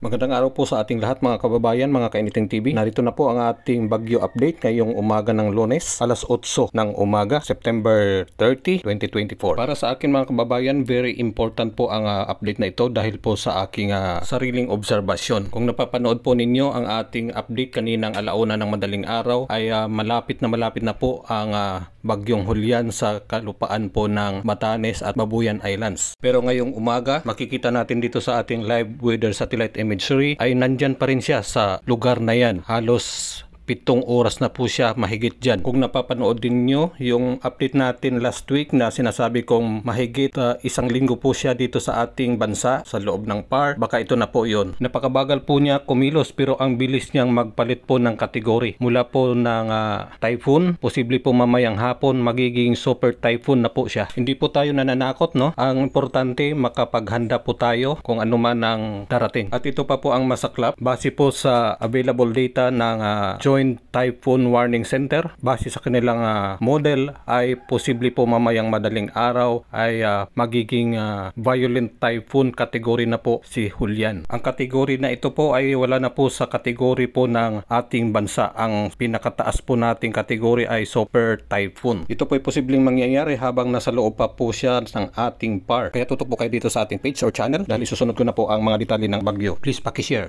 Magandang araw po sa ating lahat mga kababayan, mga Kainiting TV. Narito na po ang ating bagyo update ngayong umaga ng Lunes, alas 8 ng umaga, September 30, 2024. Para sa akin mga kababayan, very important po ang update na ito dahil po sa aking sariling obserbasyon. Kung napapanood po ninyo ang ating update kaninang alauna ng madaling araw, ay malapit na po ang bagyong Julian sa kalupaan po ng Batanes at Babuyan Islands. Pero ngayong umaga, makikita natin dito sa ating live weather satellite imagery ay nandyan pa rin siya sa lugar na yan. Halos 7 oras na po siya mahigit dyan. Kung napapanood din nyo yung update natin last week na sinasabi kong mahigit 1 linggo po siya dito sa ating bansa sa loob ng PAR, baka ito na po yon. Napakabagal po niya kumilos pero ang bilis niyang magpalit po ng kategory. Mula po ng typhoon, posible po mamayang hapon magiging super typhoon na po siya. Hindi po tayo nananakot, no? Ang importante makapaghanda po tayo kung ano man ang darating. At ito pa po ang masaklap, base po sa available data ng Joint Typhoon Warning Center, base sa kanilang model ay posible po mamayang madaling araw ay magiging violent typhoon category na po si Julian. Ang kategory na ito po ay wala na po sa kategory po ng ating bansa. Ang pinakataas po nating kategory ay super typhoon. Ito po ay posibleng mangyayari habang nasa loob pa po siya ng ating PAR. Kaya tutok po kayo dito sa ating page or channel dahil isusunod ko na po ang mga detalye ng bagyo. Please paki-share.